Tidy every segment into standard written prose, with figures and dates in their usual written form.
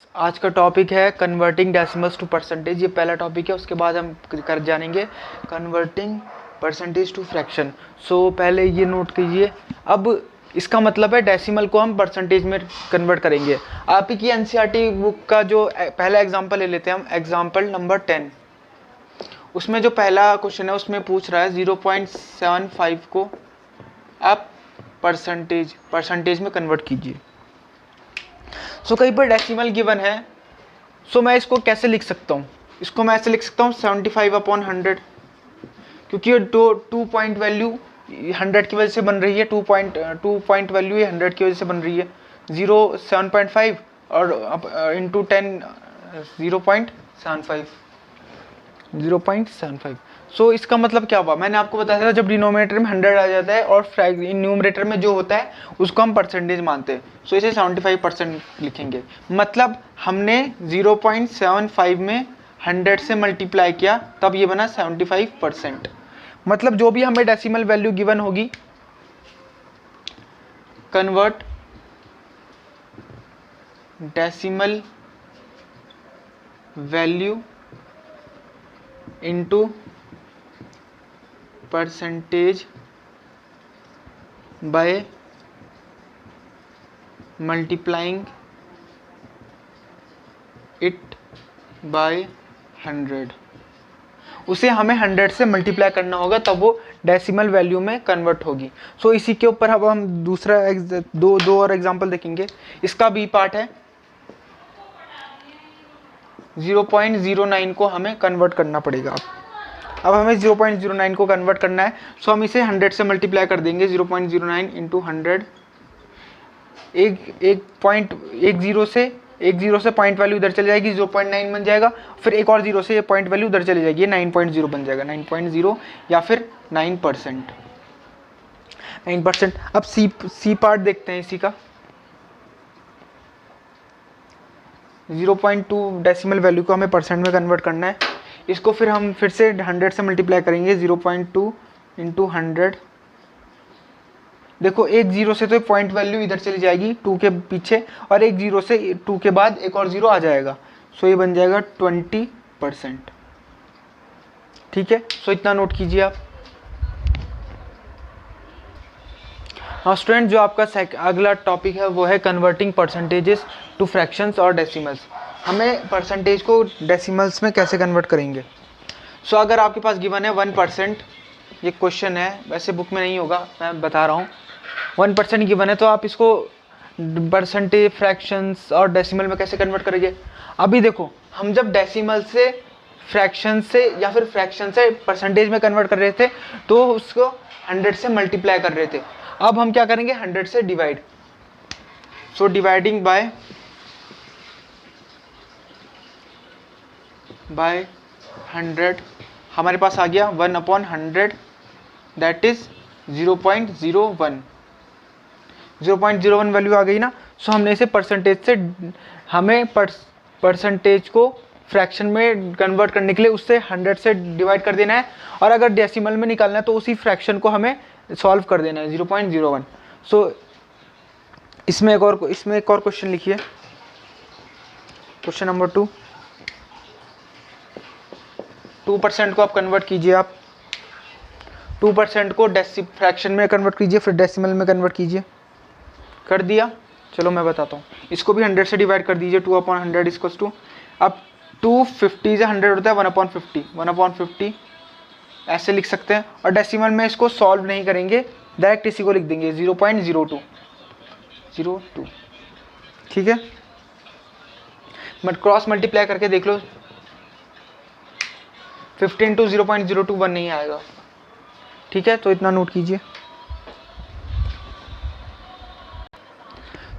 आज का टॉपिक है कन्वर्टिंग डेसिमल्स टू परसेंटेज। ये पहला टॉपिक है, उसके बाद हम कर जानेंगे कन्वर्टिंग परसेंटेज टू फ्रैक्शन। सो पहले ये नोट कीजिए। अब इसका मतलब है डेसिमल को हम परसेंटेज में कन्वर्ट करेंगे। आप ही की एनसीईआरटी बुक का जो पहला एग्जांपल ले लेते हैं हम, एग्जांपल नंबर 10। उसमें जो पहला क्वेश्चन है उसमें पूछ रहा है 0.75 को आप परसेंटेज में कन्वर्ट कीजिए। सो कहीं पर डेसिमल गिवन है। सो मैं इसको कैसे लिख सकता हूँ? इसको मैं ऐसे लिख सकता हूँ 75/100, क्योंकि ये टू पॉइंट वैल्यू 100 की वजह से बन रही है। टू पॉइंट वैल्यू ये 100 की वजह से बन रही है। 7.5 और इंटू 10 0.75। सो इसका मतलब क्या हुआ? मैंने आपको बताया था जब डिनोमिनेटर में 100 आ जाता है और न्यूमरेटर में जो होता है उसको हम परसेंटेज मानते हैं। सो इसे 75% लिखेंगे। मतलब हमने 0.75 में 100 से मल्टीप्लाई किया, तब ये बना 75%। मतलब जो भी हमें डेसिमल वैल्यू गिवन होगी, convert decimal value into percentage by multiplying it by 100। उसे हमें 100 से मल्टीप्लाई करना होगा, तब वो डेसिमल वैल्यू में कन्वर्ट होगी। सो इसी के ऊपर अब हम दूसरा दो और एग्जांपल देखेंगे। इसका बी पार्ट है 0.09 को हमें कन्वर्ट करना पड़ेगा। अब हमें 0.09 को कन्वर्ट करना है। सो हम इसे 100 से मल्टीप्लाई कर देंगे। 0.09 इंटू 100। एक जीरो से पॉइंट वैल्यू इधर चली जाएगी, 0.9 बन जाएगा। फिर एक और जीरो से ये पॉइंट वैल्यू उधर चली जाएगी, 9.0 बन जाएगा। 9.0 या फिर 9%। अब सी पार्ट देखते हैं इसी का। 0.2 डेसिमल वैल्यू को हमें परसेंट में कन्वर्ट करना है। इसको फिर हम फिर से 100 से मल्टीप्लाई करेंगे। 0.2 इंटू 100। देखो एक जीरो से तो पॉइंट वैल्यू इधर चली जाएगी 2 के पीछे, और एक जीरो से 2 के बाद एक और जीरो आ जाएगा। सो ये बन जाएगा 20%। ठीक है, सो इतना नोट कीजिए आप। हाँ स्टूडेंट, जो आपका अगला टॉपिक है वो है कन्वर्टिंग परसेंटेजेस टू फ्रैक्शंस और डेसिमल्स। हमें परसेंटेज को डेसिमल्स में कैसे कन्वर्ट करेंगे? सो अगर आपके पास गिवन है 1%, ये क्वेश्चन है, वैसे बुक में नहीं होगा, मैं बता रहा हूँ। 1% गिवन है, तो आप इसको परसेंटेज, फ्रैक्शंस और डेसिमल में कैसे कन्वर्ट करेंगे? अभी देखो, हम जब डेसिमल से फ्रैक्शन से या फिर फ्रैक्शन से परसेंटेज में कन्वर्ट कर रहे थे तो उसको 100 से मल्टीप्लाई कर रहे थे। अब हम क्या करेंगे? 100 से डिवाइड। सो डिवाइडिंग बाय 100 हमारे पास आ गया 1/100, दैट इज 0.01। 0.01 वैल्यू आ गई ना। सो हमने इसे परसेंटेज से, हमें परसेंटेज को फ्रैक्शन में कन्वर्ट करने के लिए उससे 100 से डिवाइड कर देना है, और अगर डेसिमल में निकालना है तो उसी फ्रैक्शन को हमें सॉल्व कर देना है, 0.01। सो इसमें एक और क्वेश्चन लिखिए, क्वेश्चन नंबर 2। 2% को आप कन्वर्ट कीजिए। आप 2% को फ्रैक्शन में कन्वर्ट कीजिए, फिर डेसिमल में कन्वर्ट कीजिए। कर दिया? चलो मैं बताता हूँ। इसको भी 100 से डिवाइड कर दीजिए। 2/100 इक्वल्स टू, अब 250 से 100 होता है 1/50। 1/50 ऐसे लिख सकते हैं, और डेसिमल में इसको सॉल्व नहीं करेंगे, डायरेक्ट इसी को लिख देंगे 0.02। ठीक है, बट क्रॉस मल्टीप्लाई करके देख लो, 15 टू 0.021 नहीं आएगा। ठीक है, तो इतना नोट कीजिए।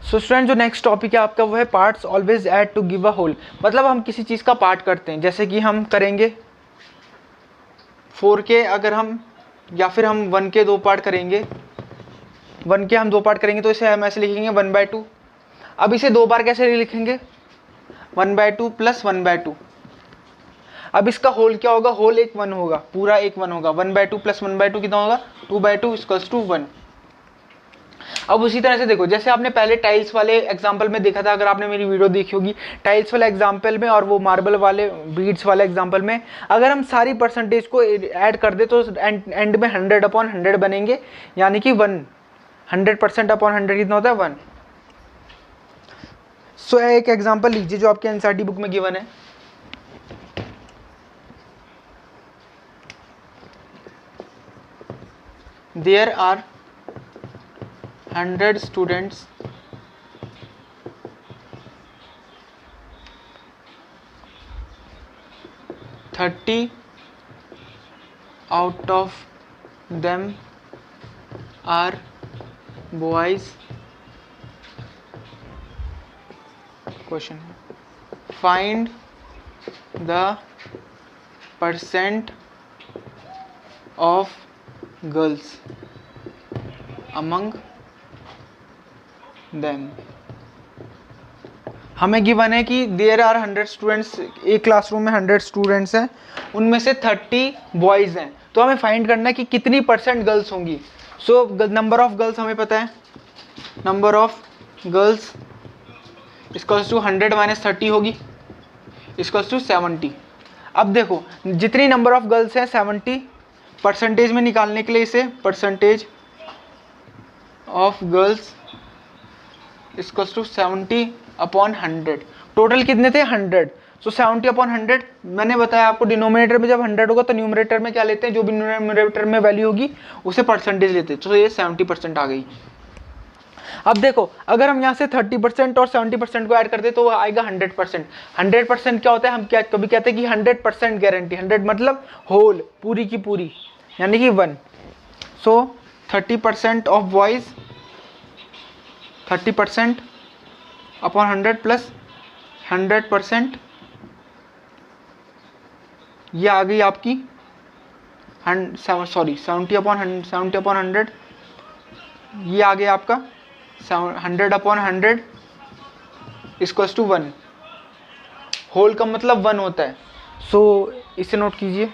सो स्टूडेंट, जो नेक्स्ट टॉपिक है आपका वो है parts always add to give a whole. मतलब हम किसी चीज़ का पार्ट करते हैं, जैसे कि हम करेंगे 4 के, अगर हम, या फिर हम 1 के 2 पार्ट करेंगे। 1 के हम 2 पार्ट करेंगे तो इसे हम ऐसे लिखेंगे 1/2। अब इसे 2 बार कैसे लिखेंगे? 1/2 प्लस 1/2। अब इसका होल क्या होगा? होल एक 1 होगा, पूरा एक 1 होगा। 1/2 प्लस 1/2 कितना होगा? 2/2 इक्वल्स टू 1। अब उसी तरह से देखो, जैसे आपने पहले टाइल्स वाले एग्जाम्पल में देखा था, अगर आपने मेरी वीडियो देखी होगी टाइल्स वाले एग्जाम्पल में और वो मार्बल वाले बीड्स वाले एग्जाम्पल में, अगर हम सारी परसेंटेज को ऐड कर दे तो एंड में 100/100 बनेंगे, यानी कि 100%/100 कितना होता है 1। सो एक एग्जाम्पल लीजिए जो आपके एनसीईआरटी बुक में गिवन है। There are 100 students, 30 out of them are boys। Question है, find the percent of girls among them. हमें गिवन है कि देयर आर 100 स्टूडेंट्स, एक क्लासरूम में 100 स्टूडेंट्स हैं, उनमें से 30 बॉयज़ हैं, तो हमें फाइंड करना है कि कितनी % गर्ल्स होंगी। सो नंबर ऑफ गर्ल्स हमें पता है, number of girls equals to 100 - 30 होगी, इक्वल्स टू 70। अब देखो जितनी नंबर ऑफ गर्ल्स हैं 70, परसेंटेज में निकालने के लिए इसे percentage of girls equals to 70/100। Total कितने थे 100, सो 70/100। मैंने बताया आपको डिनोमिनेटर में जब 100 होगा तो न्यूमरेटर में क्या लेते हैं, जो भी न्यूमरेटर में वैल्यू होगी उसे परसेंटेज लेते हैं, तो ये 70% आ गई। अब देखो अगर हम यहाँ से 30% और 70% को ऐड करते तो वो आएगा 100%। 100% क्या होता है, हम क्या कभी कहते हैं कि 100% गारंटी, 100 मतलब होल, पूरी की पूरी, यानी कि 1। सो 30% ऑफ बॉयज, 30/100 प्लस 100%, ये आ गई आपकी 70/100, ये आ गया आपका 100/100 इक्वल्स टू 1। होल का मतलब 1 होता है। सो इसे नोट कीजिए।